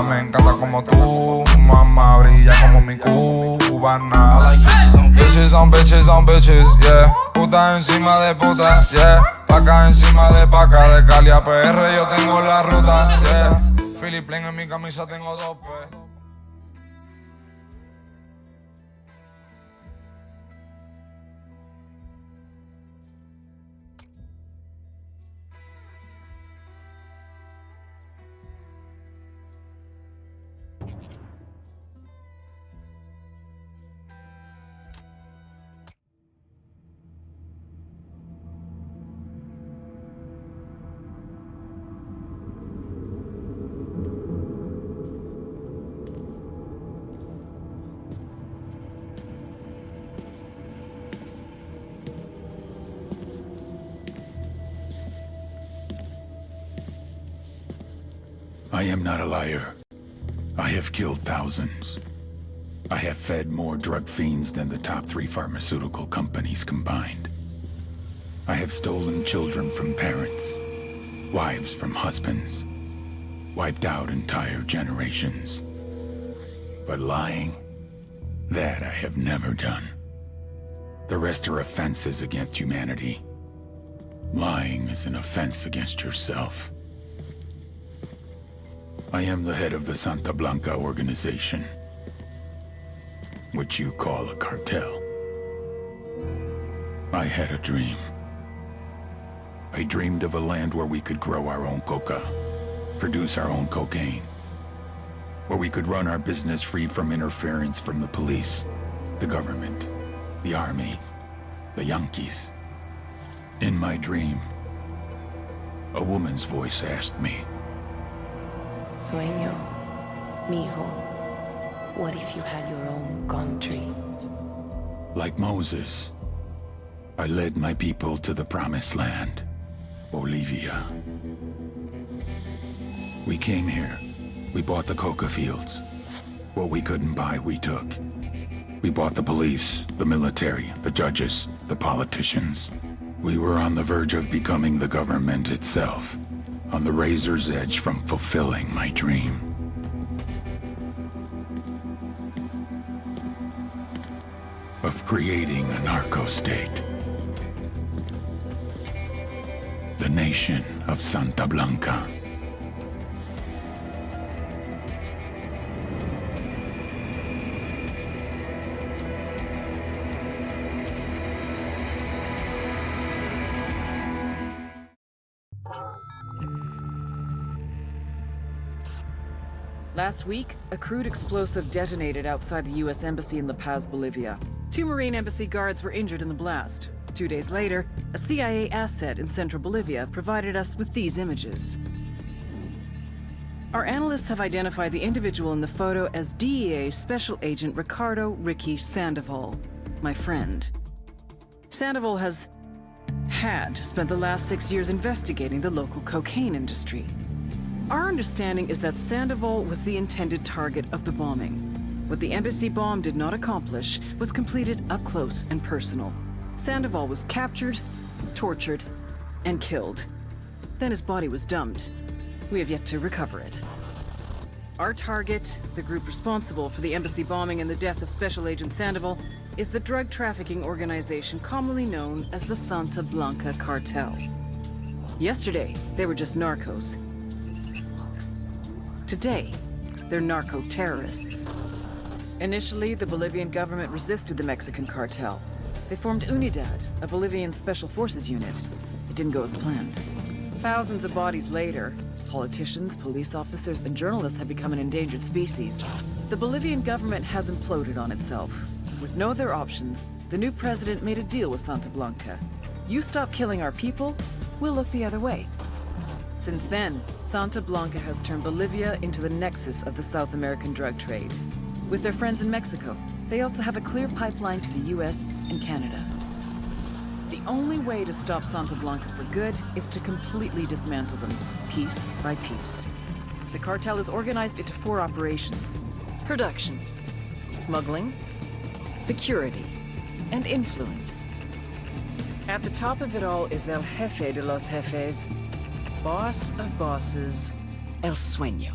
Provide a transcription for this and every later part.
Me encanta como tú, mamá, brilla como mi cubana. Bitches on bitches on bitches, yeah. Puta encima de puta, yeah. Paca encima de paca, de Cali a PR yo tengo la ruta, yeah. Philip Plain en mi camisa tengo dos P. I am not a liar. I have killed thousands. I have fed more drug fiends than the top 3 pharmaceutical companies combined. I have stolen children from parents, wives from husbands, wiped out entire generations. But lying, that I have never done. The rest are offenses against humanity. Lying is an offense against yourself. I am the head of the Santa Blanca organization, which you call a cartel. I had a dream. I dreamed of a land where we could grow our own coca, produce our own cocaine, where we could run our business free from interference from the police, the government, the army, the Yankees. In my dream, a woman's voice asked me, Sueño, mijo, what if you had your own country? like Moses, I led my people to the promised land, Bolivia. We came here. We bought the coca fields. What we couldn't buy, we took. We bought the police, the military, the judges, the politicians. We were on the verge of becoming the government itself, on the razor's edge from fulfilling my dream. Of creating a narco-state. The nation of Santa Blanca. Last week, a crude explosive detonated outside the U.S. Embassy in La Paz, Bolivia. 2 Marine Embassy guards were injured in the blast. 2 days later, a CIA asset in central Bolivia provided us with these images. Our analysts have identified the individual in the photo as DEA Special Agent Ricardo Ricky Sandoval, my friend. Sandoval had spent the last 6 years investigating the local cocaine industry. Our understanding is that Sandoval was the intended target of the bombing. What the embassy bomb did not accomplish was completed up close and personal. Sandoval was captured, tortured, and killed. Then his body was dumped. We have yet to recover it. Our target, the group responsible for the embassy bombing and the death of Special Agent Sandoval, is the drug trafficking organization commonly known as the Santa Blanca Cartel. Yesterday, they were just narcos. Today, they're narco-terrorists. Initially, the Bolivian government resisted the Mexican cartel. They formed UNIDAD, a Bolivian special forces unit. It didn't go as planned. Thousands of bodies later, politicians, police officers, and journalists have become an endangered species. The Bolivian government has imploded on itself. With no other options, the new president made a deal with Santa Blanca. You stop killing our people, we'll look the other way. Since then, Santa Blanca has turned Bolivia into the nexus of the South American drug trade. With their friends in Mexico, they also have a clear pipeline to the US and Canada. The only way to stop Santa Blanca for good is to completely dismantle them, piece by piece. The cartel is organized into 4 operations: production, smuggling, security, and influence. At the top of it all is El Jefe de los Jefes, boss of bosses, El Sueño.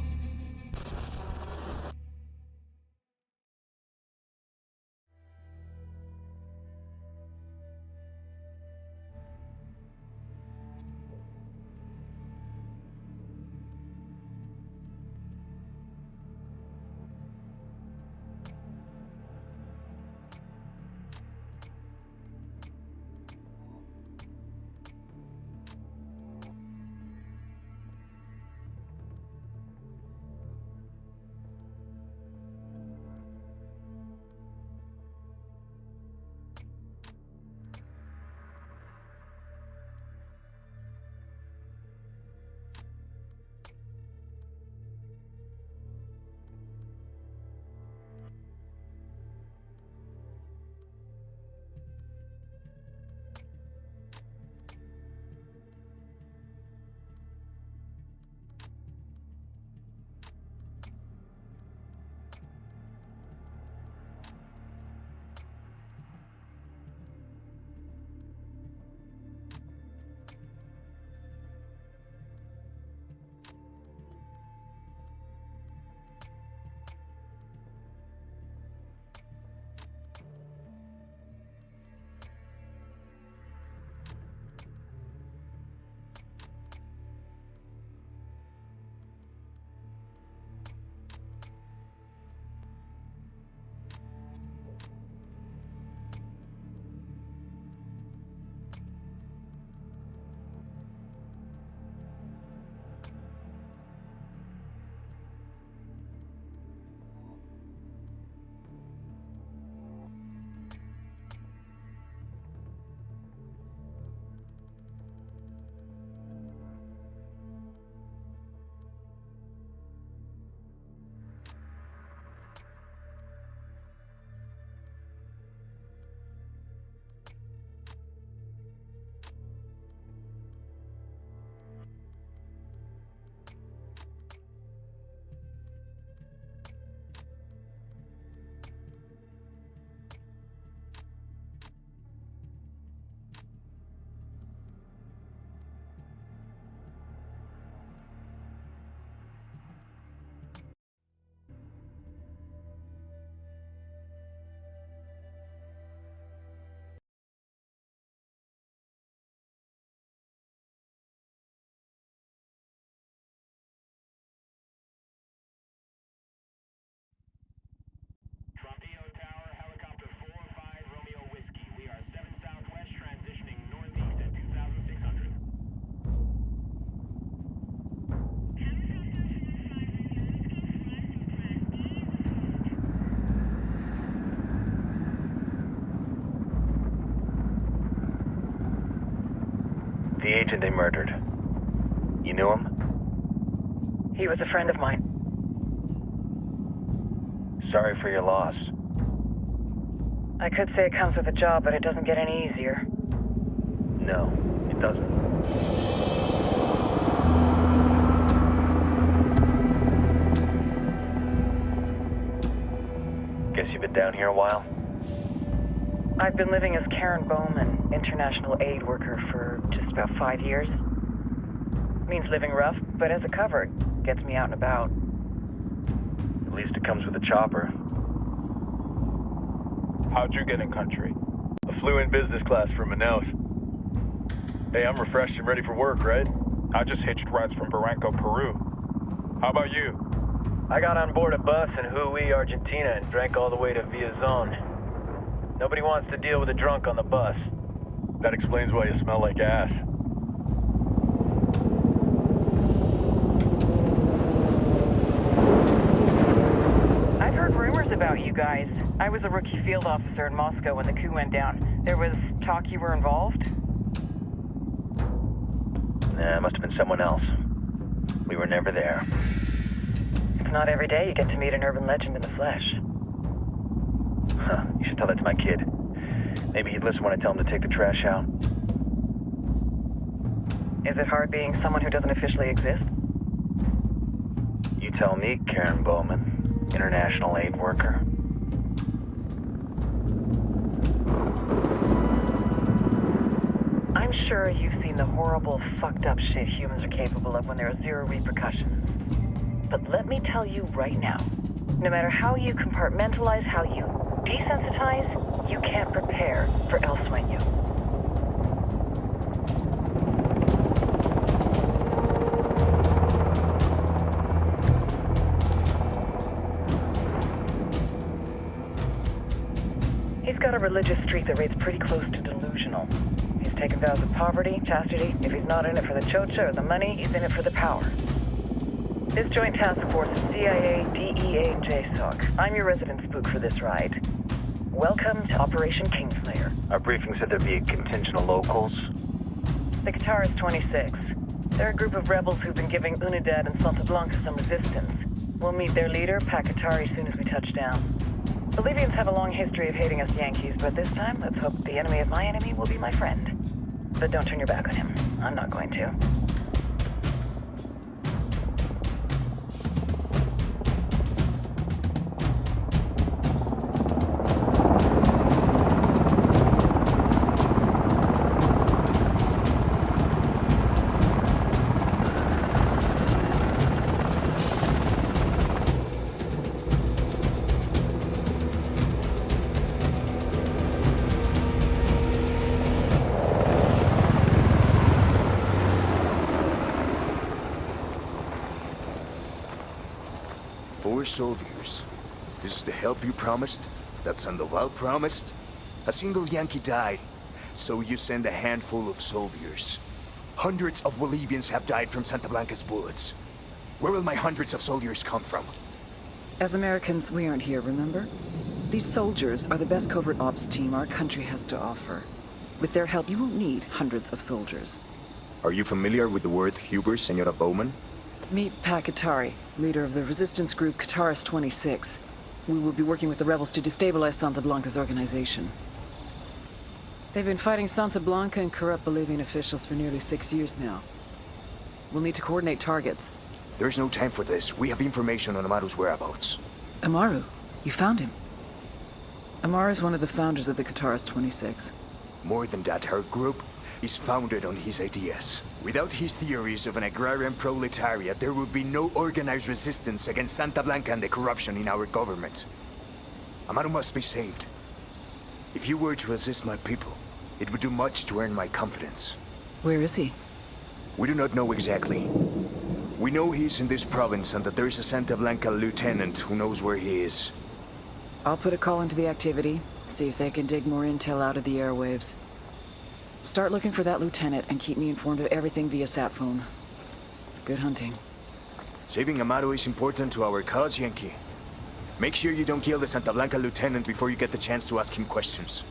The agent they murdered. You knew him? He was a friend of mine. Sorry for your loss. I could say it comes with a job, but it doesn't get any easier. No, it doesn't. Guess you've been down here a while? I've been living as Karen Bowman, international aid worker, for just about 5 years. Means living rough, but as a cover, it gets me out and about. At least it comes with a chopper. How'd you get in country? I flew in business class from Manaus. Hey, I'm refreshed and ready for work, right? I just hitched rides from Barranco, Peru. How about you? I got on board a bus in Hui, Argentina, and drank all the way to Villazon. Nobody wants to deal with a drunk on the bus. That explains why you smell like ass. I've heard rumors about you guys. I was a rookie field officer in Moscow when the coup went down. There was talk you were involved? Nah, it must have been someone else. We were never there. It's not every day you get to meet an urban legend in the flesh. Huh, you should tell that to my kid. Maybe he'd listen when I tell him to take the trash out. Is it hard being someone who doesn't officially exist? You tell me, Karen Bowman, international aid worker. I'm sure you've seen the horrible, fucked up shit humans are capable of when there are zero repercussions. But let me tell you right now, no matter how you compartmentalize, how you desensitize, you can't prepare for El Sueño. He's got a religious streak that rates pretty close to delusional. He's taken vows of poverty, chastity. If he's not in it for the chocha or the money, he's in it for the power. This joint task force is CIA, DEA, and JSOC. I'm your resident spook for this ride. Welcome to Operation Kingslayer. Our briefing said there'd be a contingent of locals. The Qatar is 26. They're a group of rebels who've been giving Unidad and Santa Blanca some resistance. We'll meet their leader, Pakatari, as soon as we touch down. Bolivians have a long history of hating us Yankees, but this time, let's hope the enemy of my enemy will be my friend. But don't turn your back on him. I'm not going to. Four soldiers. This is the help you promised? That Sandoval promised? A single Yankee died, so you send a handful of soldiers. Hundreds of Bolivians have died from Santa Blanca's bullets. Where will my hundreds of soldiers come from? As Americans, we aren't here, remember? These soldiers are the best covert ops team our country has to offer. With their help, you won't need hundreds of soldiers. Are you familiar with the word Huber, Senora Bowman? Meet Pakatari, leader of the resistance group Qataris 26. We will be working with the rebels to destabilize Santa Blanca's organization. They've been fighting Santa Blanca and corrupt Bolivian officials for nearly 6 years now. We'll need to coordinate targets. There's no time for this. We have information on Amaru's whereabouts. Amaru? You found him? Amaru is one of the founders of the Qataris 26. More than that, her group is founded on his ideas. Without his theories of an agrarian proletariat, there would be no organized resistance against Santa Blanca and the corruption in our government. Amaru must be saved. If you were to assist my people, it would do much to earn my confidence. Where is he? We do not know exactly. We know he's in this province and that there is a Santa Blanca lieutenant who knows where he is. I'll put a call into the activity, see if they can dig more intel out of the airwaves. Start looking for that lieutenant and keep me informed of everything via sat phone. Good hunting. Saving Amaru is important to our cause, Yankee. Make sure you don't kill the Santa Blanca lieutenant before you get the chance to ask him questions.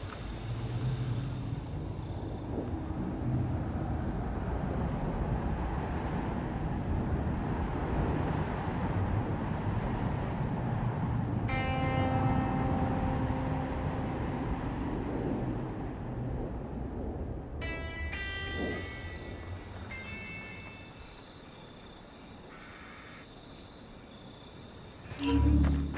Time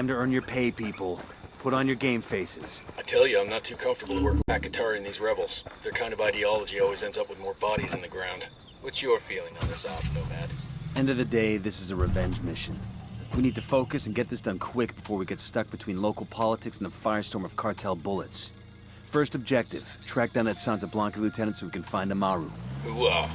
to earn your pay, people. Put on your game faces. I tell you, I'm not too comfortable working with Akatari and these rebels. Their kind of ideology always ends up with more bodies in the ground. What's your feeling on this op, Nomad? End of the day, this is a revenge mission. We need to focus and get this done quick before we get stuck between local politics and the firestorm of cartel bullets. First objective, track down that Santa Blanca lieutenant so we can find Amaru. Ooh-ah.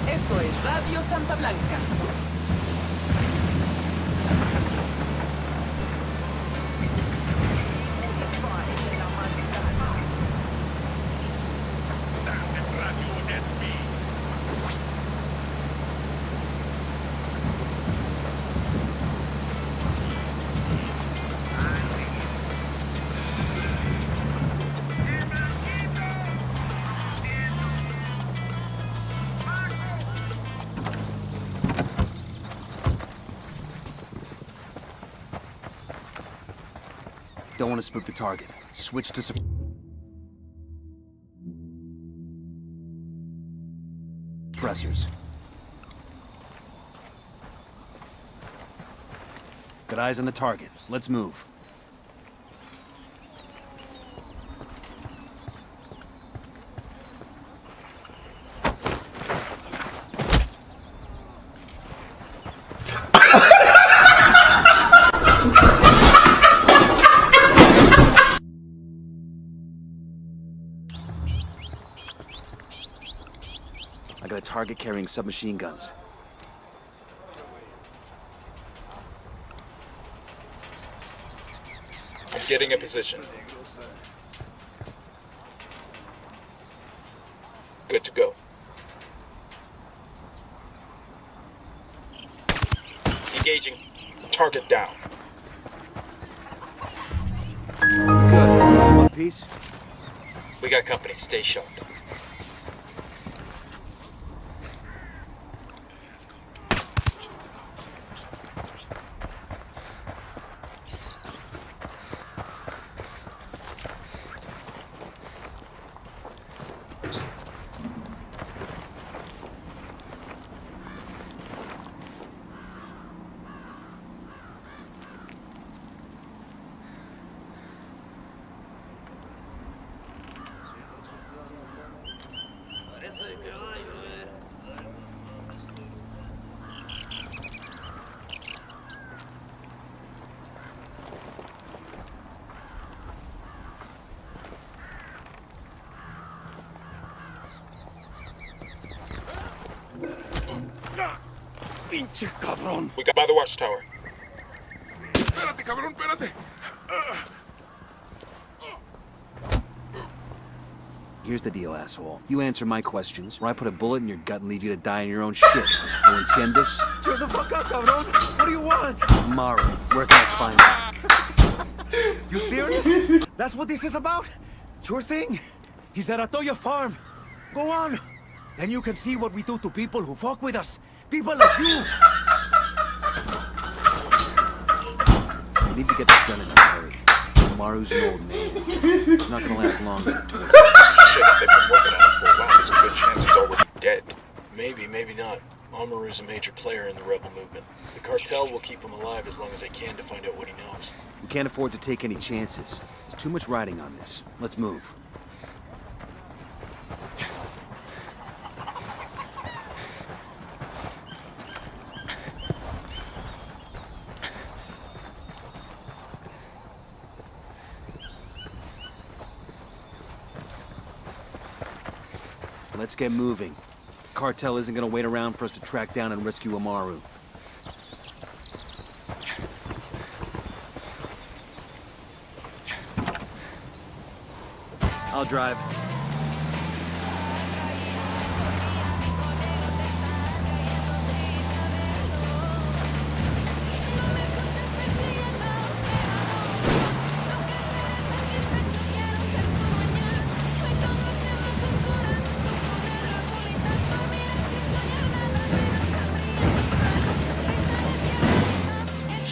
Esto es Radio Santa Blanca. Don't want to spook the target. Switch to suppressors. Got eyes on the target. Let's move. I got a target carrying submachine guns. I'm getting a position. Good to go. Engaging. Target down. Good. One piece. We got company. Stay sharp. Pinche cabrón. We got by the watchtower. Espérate, cabrón, espérate. Here's the deal, asshole. You answer my questions, or I put a bullet in your gut and leave you to die in your own shit. ¿No entiendes? Chill the fuck up, cabrón. What do you want? Amaru, where can I find him? You serious? That's what this is about? Sure thing. He's at Atoya Farm. Go on. Then you can see what we do to people who fuck with us. People like you. We need to get this done in a hurry. Amaru's an old man. He's not gonna last long. Shit, they've been working on it for a while. There's a good chance he's already dead. Maybe, maybe not. Amaru's a major player in the rebel movement. The cartel will keep him alive as long as they can to find out what he knows. We can't afford to take any chances. There's too much riding on this. Let's move. Let's get moving. The cartel isn't gonna wait around for us to track down and rescue Amaru. I'll drive.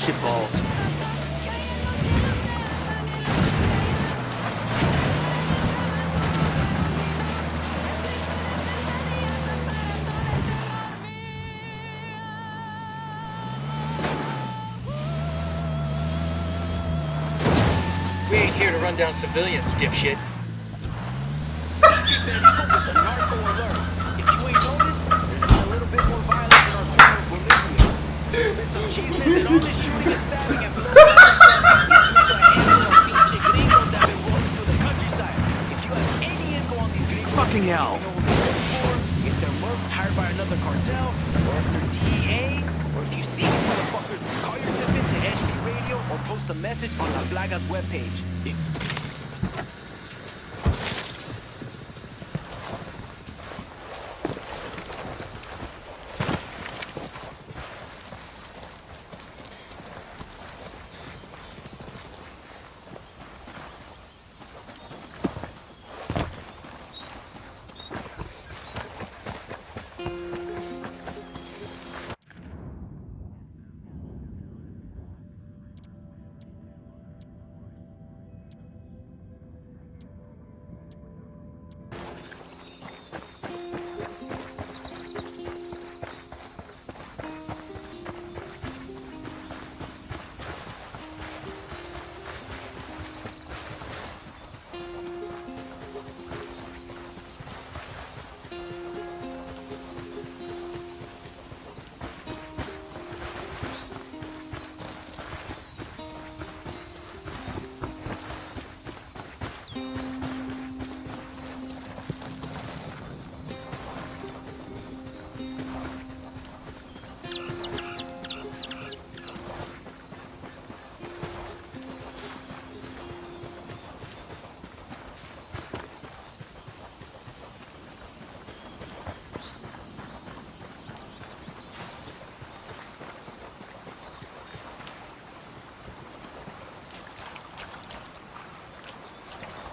Shitballs. We ain't here to run down civilians, dipshit. Fucking hell! If they're mercs hired by another cartel, or if they're DEA, or if you see these motherfuckers, call your tip into SB Radio or post a message on La Blaga's webpage.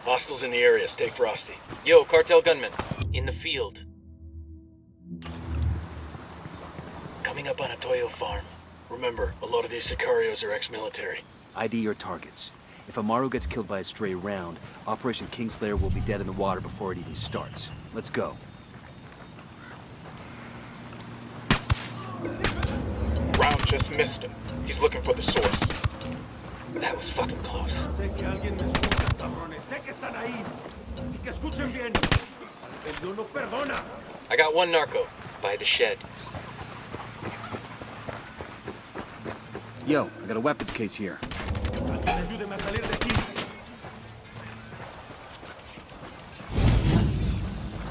Hostiles in the area, stay frosty. Yo, cartel gunman, in the field. Coming up on a Toyo farm. Remember, a lot of these sicarios are ex-military. ID your targets. If Amaru gets killed by a stray round, Operation Kingslayer will be dead in the water before it even starts. Let's go. Round just missed him. He's looking for the source. That was fucking close. I got one narco by the shed. Yo, I got a weapons case here.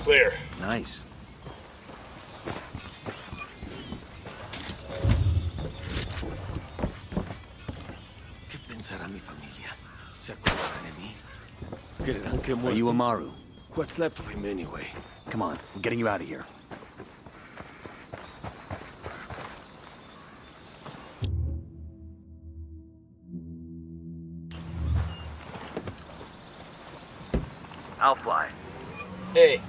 Clear. Nice. ¿Qué pensará mi familia? ¿Se acordarán de mí? Creerán que Are you Amaru? What's left of him anyway? Come on, we're getting you out of here. I'll fly. Hey.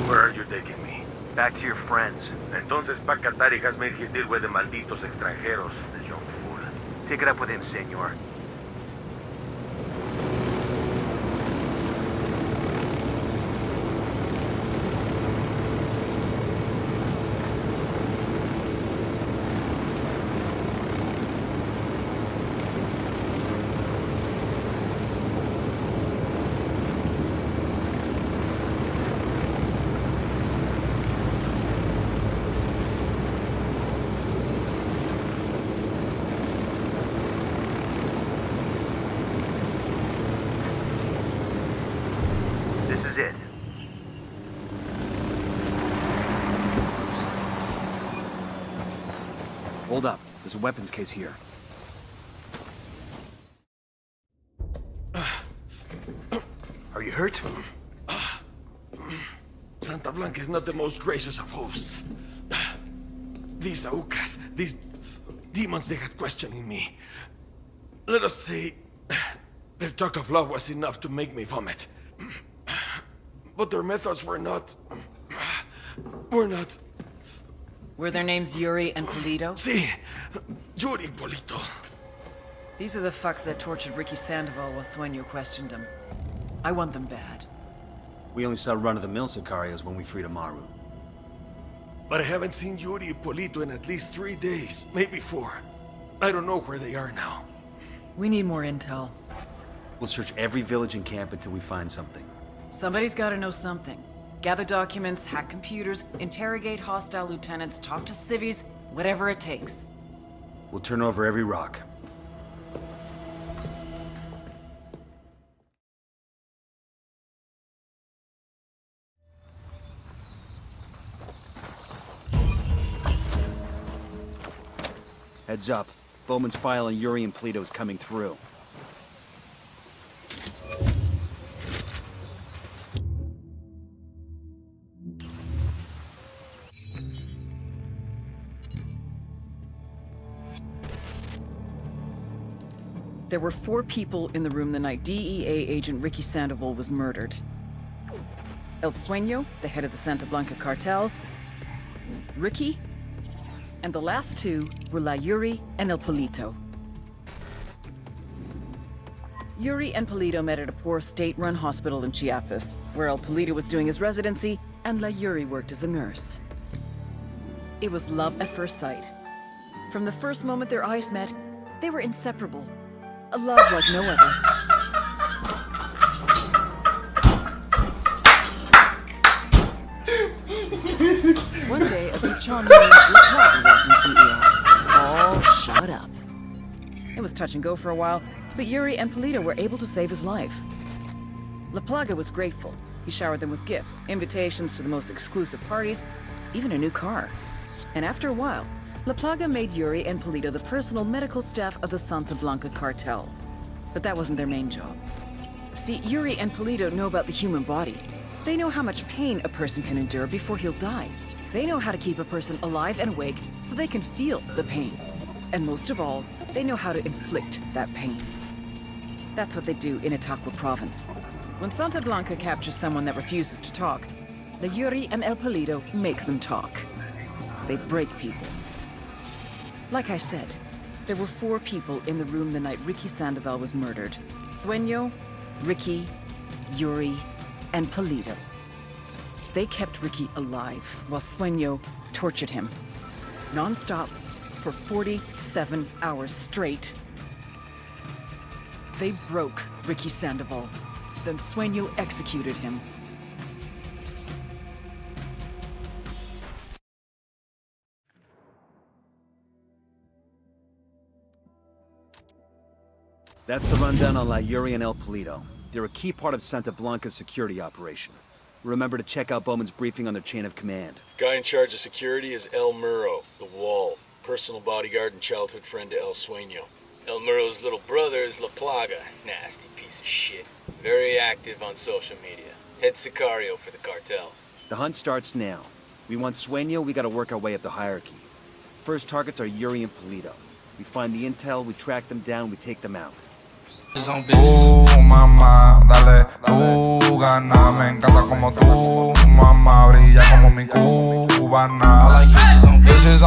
Where are you taking me? Back to your friends. Entonces pa' Qatar y has made his deal with the malditos extranjeros, the young fool. Take it up with him, senor. Hold up. There's a weapons case here. Are you hurt? Santa Blanca is not the most gracious of hosts. These Aucas, these demons they had questioning me. Let us say, their talk of love was enough to make me vomit. But their methods were not... Were their names Yuri and Polito? Si, Yuri Polito. These are the fucks that tortured Ricky Sandoval while Sueño questioned him. I want them bad. We only saw run-of-the-mill Sicarios when we freed Amaru. But I haven't seen Yuri Polito in at least 3 days, maybe 4. I don't know where they are now. We need more intel. We'll search every village and camp until we find something. Somebody's gotta know something. Gather documents, hack computers, interrogate hostile lieutenants, talk to civvies, whatever it takes. We'll turn over every rock. Heads up. Bowman's file on Yuri and Polito is coming through. There were 4 people in the room the night DEA agent Ricky Sandoval was murdered. El Sueño, the head of the Santa Blanca cartel, Ricky, and the last 2 were La Yuri and El Polito. Yuri and Polito met at a poor state-run hospital in Chiapas, where El Polito was doing his residency and La Yuri worked as a nurse. It was love at first sight. From the first moment their eyes met, they were inseparable. A love like no other. One day, a bichon named Laplaga walked into the ER. All shot up. It was touch and go for a while, but Yuri and Polito were able to save his life. Laplaga was grateful. He showered them with gifts, invitations to the most exclusive parties, even a new car. And after a while, Laplaga made Yuri and Polito the personal medical staff of the Santa Blanca cartel. But that wasn't their main job. See, Yuri and Polito know about the human body. They know how much pain a person can endure before he'll die. They know how to keep a person alive and awake so they can feel the pain. And most of all, they know how to inflict that pain. That's what they do in Itaqua province. When Santa Blanca captures someone that refuses to talk, the Yuri and El Polito make them talk. They break people. Like I said, there were 4 people in the room the night Ricky Sandoval was murdered. Sueño, Ricky, Yuri, and Polito. They kept Ricky alive while Sueño tortured him. Non-stop for 47 hours straight. They broke Ricky Sandoval. Then Sueño executed him. That's the rundown on La Yuri and El Polito. They're a key part of Santa Blanca's security operation. Remember to check out Bowman's briefing on their chain of command. Guy in charge of security is El Muro, the Wall. Personal bodyguard and childhood friend to El Sueño. El Muro's little brother is La Plaga. Nasty piece of shit. Very active on social media. Head Sicario for the cartel. The hunt starts now. We want Sueño, we gotta work our way up the hierarchy. First targets are Yuri and Polito. We find the intel, we track them down, we take them out. Mamá, dale, tú gana, me encanta como tú, mamá, brilla como mi cubana. Bitches on